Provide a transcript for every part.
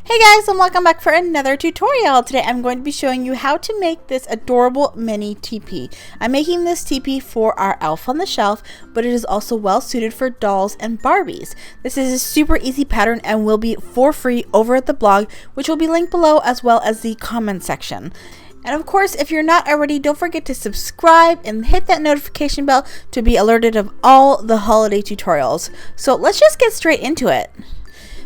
Hey guys, and welcome back for another tutorial. Today I'm going to be showing you how to make this adorable mini teepee. I'm making this teepee for our elf on the shelf, but it is also well suited for dolls and Barbies. This is a super easy pattern and will be for free over at the blog, which will be linked below as well as the comment section. And of course, if you're not already, don't forget to subscribe and hit that notification bell to be alerted of all the holiday tutorials. So let's just get straight into it.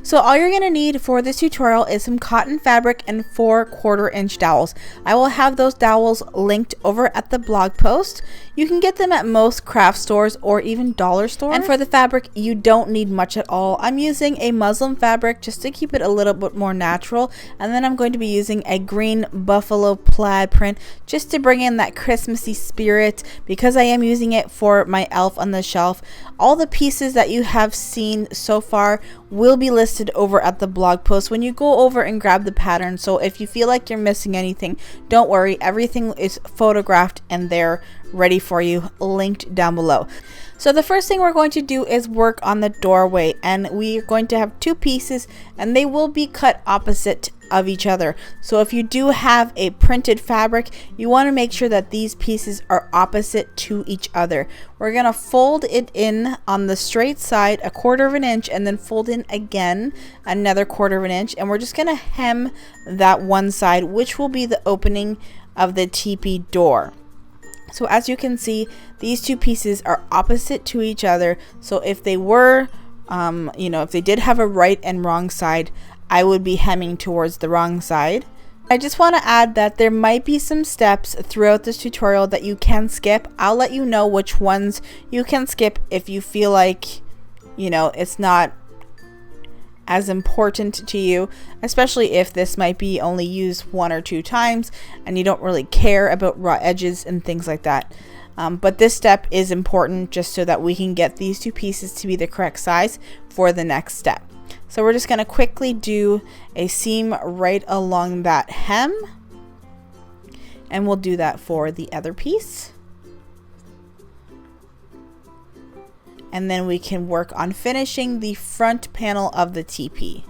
So all you're going to need for this tutorial is some cotton fabric and 4 1/4-inch dowels. I will have those dowels linked over at the blog post. You can get them at most craft stores or even dollar stores. And for the fabric, you don't need much at all. I'm using a muslin fabric just to keep it a little bit more natural. And then I'm going to be using a green buffalo plaid print just to bring in that Christmassy spirit because I am using it for my elf on the shelf. All the pieces that you have seen so far will be listed over at the blog post when you go over and grab the pattern. So if you feel like you're missing anything, don't worry, everything is photographed and they're ready for you, linked down below. So the first thing we're going to do is work on the doorway, and we're going to have 2 pieces and they will be cut opposite of each other. So if you do have a printed fabric, you want to make sure that these pieces are opposite to each other. We're going to fold it in on the straight side 1/4 inch and then fold in again another 1/4 inch, and we're just going to hem that one side, which will be the opening of the teepee door. So as you can see, these 2 pieces are opposite to each other. So if they were, if they did have a right and wrong side, I would be hemming towards the wrong side. I just want to add that there might be some steps throughout this tutorial that you can skip. I'll let you know which ones you can skip if you feel like, it's not as important to you, especially if this might be only used 1 or 2 times and you don't really care about raw edges and things like that. But this step is important just so that we can get these 2 pieces to be the correct size for the next step. So we're just going to quickly do a seam right along that hem, and we'll do that for the other piece. And then we can work on finishing the front panel of the teepee.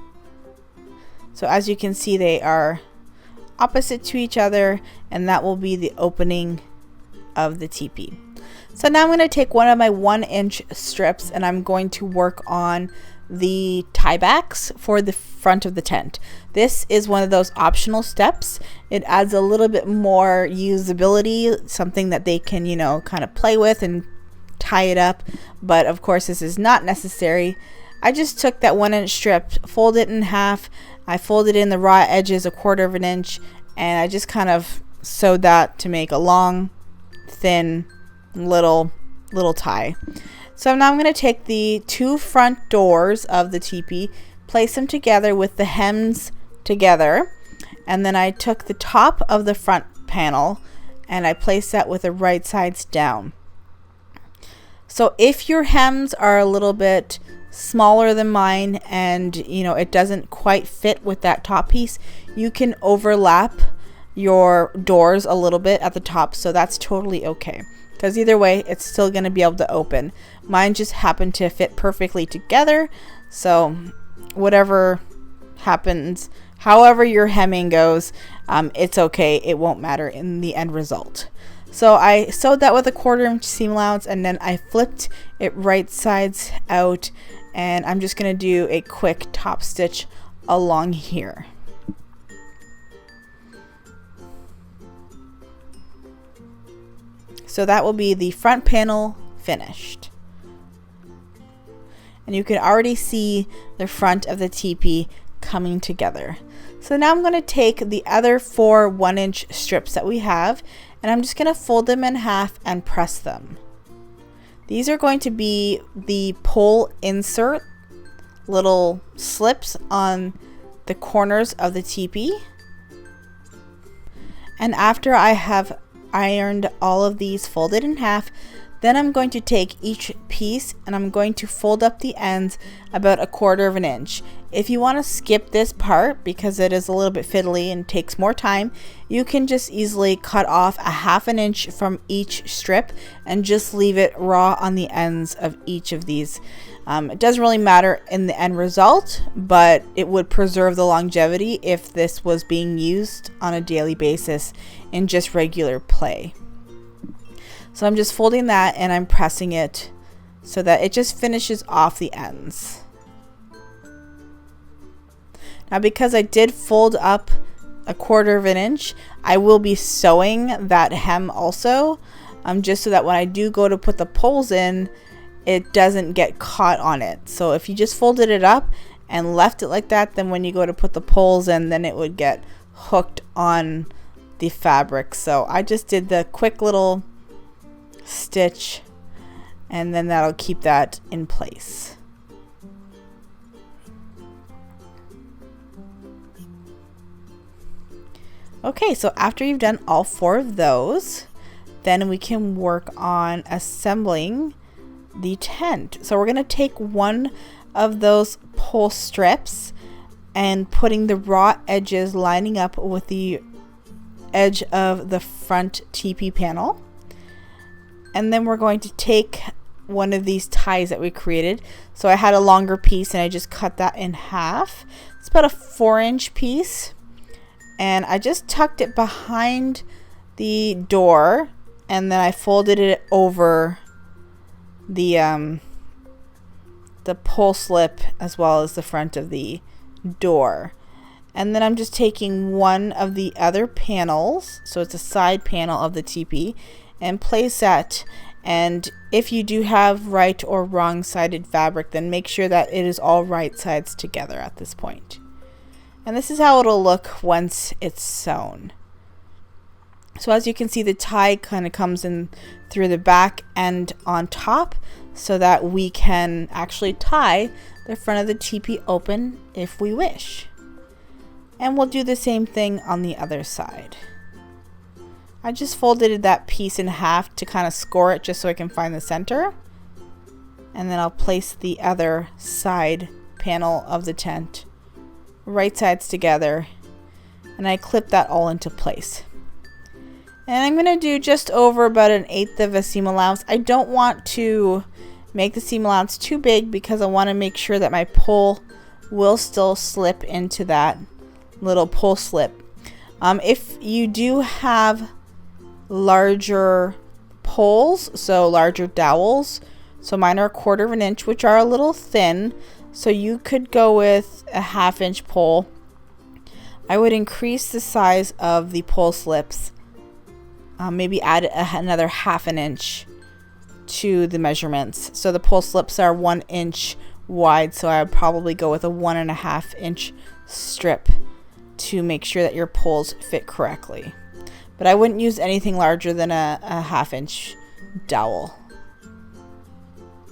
So as you can see, they are opposite to each other, and that will be the opening of the teepee. So now I'm going to take one of my 1-inch strips and I'm going to work on the tiebacks for the front of the tent. This is one of those optional steps. It adds a little bit more usability, something that they can, kind of play with and tie it up. But of course, this is not necessary. I just took that 1-inch strip, folded it in half. I folded in the raw edges 1/4 inch, and I just kind of sewed that to make a long, thin, little tie. So now I'm going to take the 2 front doors of the teepee, place them together with the hems together, and then I took the top of the front panel and I placed that with the right sides down. So if your hems are a little bit smaller than mine and it doesn't quite fit with that top piece, you can overlap your doors a little bit at the top, so that's totally okay. Because either way, it's still going to be able to open. Mine just happened to fit perfectly together. So whatever happens, however your hemming goes, it's okay. It won't matter in the end result. So I sewed that with a 1/4-inch seam allowance, and then I flipped it right sides out. And I'm just going to do a quick top stitch along here. So that will be the front panel finished. And you can already see the front of the teepee coming together. So now I'm going to take the other 4 1-inch strips that we have, and I'm just going to fold them in half and press them. These are going to be the pole insert little slips on the corners of the teepee. And after I have ironed all of these folded in half, Then I'm going to take each piece and I'm going to fold up the ends about 1/4 inch. If you want to skip this part because it is a little bit fiddly and takes more time, you can just easily cut off 1/2 inch from each strip and just leave it raw on the ends of each of these. It doesn't really matter in the end result, but it would preserve the longevity if this was being used on a daily basis in just regular play. So I'm just folding that and I'm pressing it so that it just finishes off the ends. Now because I did fold up 1/4 inch, I will be sewing that hem also, just so that when I do go to put the poles in, it doesn't get caught on it. So if you just folded it up and left it like that, then when you go to put the poles in, then it would get hooked on the fabric. So I just did the quick little stitch and then that'll keep that in place. Okay, so after you've done all 4 of those, then we can work on assembling the tent. So we're going to take one of those pole strips and putting the raw edges lining up with the edge of the front teepee panel. And then we're going to take one of these ties that we created. So I had a longer piece and I just cut that in half. It's about a 4-inch piece. And I just tucked it behind the door and then I folded it over the pole slip as well as the front of the door. And then I'm just taking one of the other panels, so it's a side panel of the teepee, and place that. And if you do have right or wrong sided fabric, then make sure that it is all right sides together at this point. And this is how it'll look once it's sewn. So as you can see, the tie kind of comes in through the back and on top so that we can actually tie the front of the teepee open if we wish. And we'll do the same thing on the other side. I just folded that piece in half to kind of score it just so I can find the center. And then I'll place the other side panel of the tent right sides together and I clip that all into place. And I'm going to do just over about 1/8 of a seam allowance. I don't want to make the seam allowance too big because I want to make sure that my pole will still slip into that little pole slip. If you do have larger poles, so larger dowels, so mine are 1/4 inch, which are a little thin, so you could go with a 1/2 inch pole. I would increase the size of the pole slips, maybe add another 1/2 inch to the measurements. So the pole slips are 1 inch wide, so I would probably go with a 1.5 inch strip to make sure that your poles fit correctly. But I wouldn't use anything larger than a 1/2 inch dowel.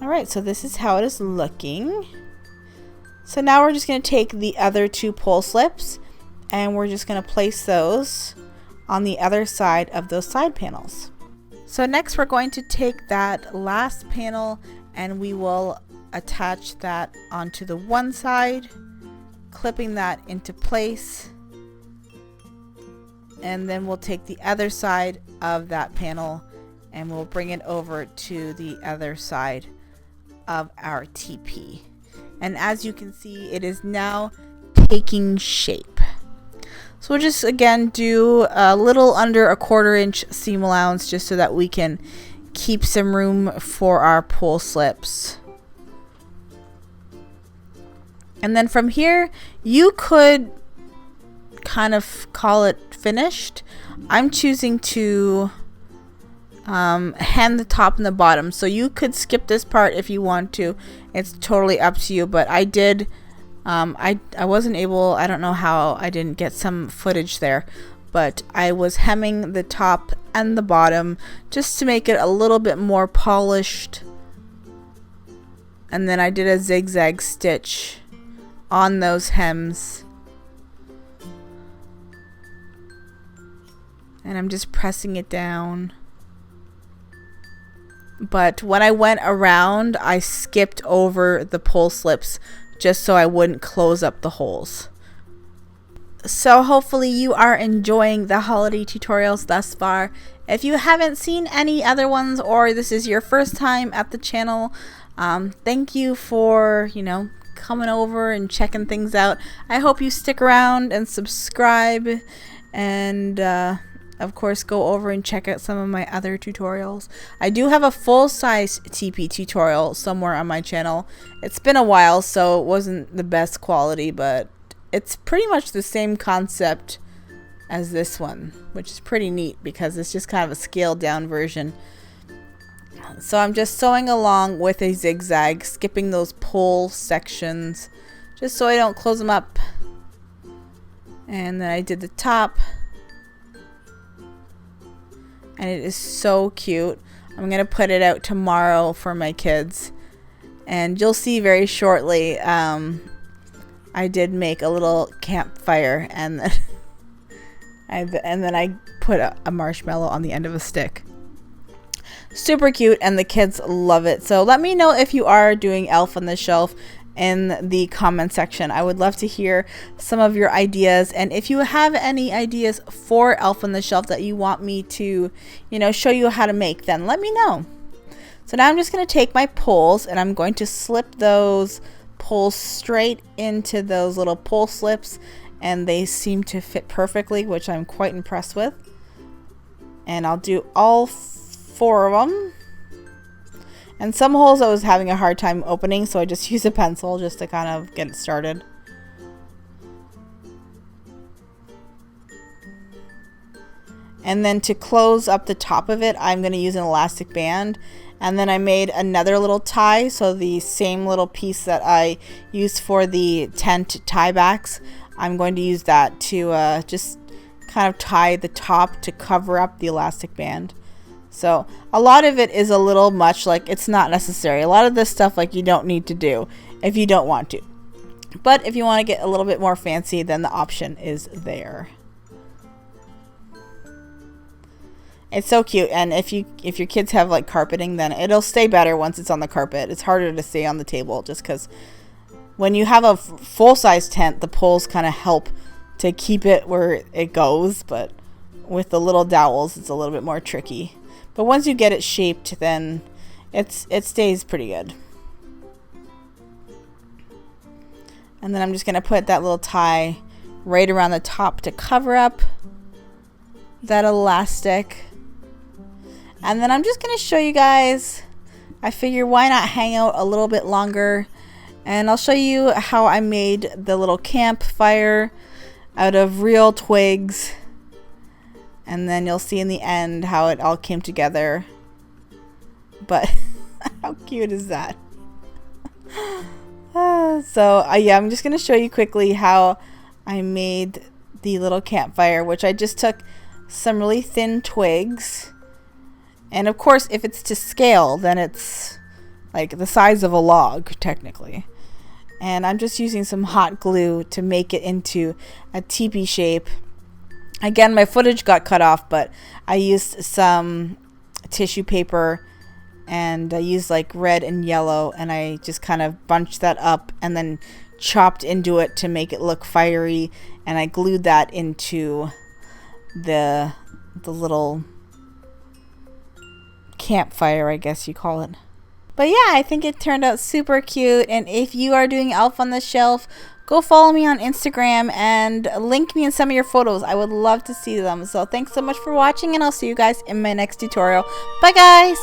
Alright, so this is how it is looking. So now we're just going to take the other 2 pole slips and we're just going to place those on the other side of those side panels. So next we're going to take that last panel and we will attach that onto the one side, clipping that into place. And then we'll take the other side of that panel and we'll bring it over to the other side of our teepee. And as you can see, it is now taking shape. So we'll just again do a little under 1/4 inch seam allowance just so that we can keep some room for our pole slips. And then from here, you could kind of call it finished. I'm choosing to hem the top and the bottom, so you could skip this part if you want to. It's totally up to you, but I did I wasn't able, I don't know how I didn't get some footage there, but I was hemming the top and the bottom just to make it a little bit more polished. And then I did a zigzag stitch on those hems. And I'm just pressing it down. but when I went around, I skipped over the pole slips just so I wouldn't close up the holes. So hopefully you are enjoying the holiday tutorials thus far. If you haven't seen any other ones, or this is your first time at the channel, thank you for, coming over and checking things out. I hope you stick around and subscribe, and of course go over and check out some of my other tutorials. I do have a full-size teepee tutorial somewhere on my channel. It's been a while, so it wasn't the best quality, but it's pretty much the same concept as this one, which is pretty neat because it's just kind of a scaled down version. So I'm just sewing along with a zigzag, skipping those pole sections just so I don't close them up. And then I did the top, and it is so cute. I'm gonna put it out tomorrow for my kids, and you'll see very shortly. I did make a little campfire, and then I put a marshmallow on the end of a stick. Super cute, and the kids love it. So let me know if you are doing Elf on the Shelf in the comment section. I would love to hear some of your ideas, and if you have any ideas for Elf on the Shelf that you want me to, show you how to make, then let me know. So now I'm just going to take my poles, and I'm going to slip those poles straight into those little pole slips, and they seem to fit perfectly, which I'm quite impressed with. And I'll do all 4 of them. And some holes I was having a hard time opening, so I just use a pencil just to kind of get it started. And then to close up the top of it, I'm going to use an elastic band. And then I made another little tie, so the same little piece that I used for the tent tie backs, I'm going to use that to just kind of tie the top to cover up the elastic band. So a lot of it is a little much, like it's not necessary. A lot of this stuff you don't need to do if you don't want to. But if you want to get a little bit more fancy, then the option is there. It's so cute, and if your kids have carpeting, then it'll stay better once it's on the carpet. It's harder to stay on the table just because when you have a full-size tent, the poles kind of help to keep it where it goes, but with the little dowels, it's a little bit more tricky. But once you get it shaped, then it stays pretty good. And then I'm just going to put that little tie right around the top to cover up that elastic. And then I'm just going to show you guys, I figure why not hang out a little bit longer, and I'll show you how I made the little campfire out of real twigs, and then you'll see in the end how it all came together. But how cute is that? Yeah, I'm just going to show you quickly how I made the little campfire, which I just took some really thin twigs. And of course, if it's to scale, then it's like the size of a log, technically. And I'm just using some hot glue to make it into a teepee shape. Again, my footage got cut off, but I used some tissue paper, and I used red and yellow, and I just kind of bunched that up and then chopped into it to make it look fiery, and I glued that into the little campfire, I guess you call it. But yeah, I think it turned out super cute, and if you are doing Elf on the Shelf, go follow me on Instagram and link me in some of your photos. I would love to see them. So thanks so much for watching, and I'll see you guys in my next tutorial. Bye guys!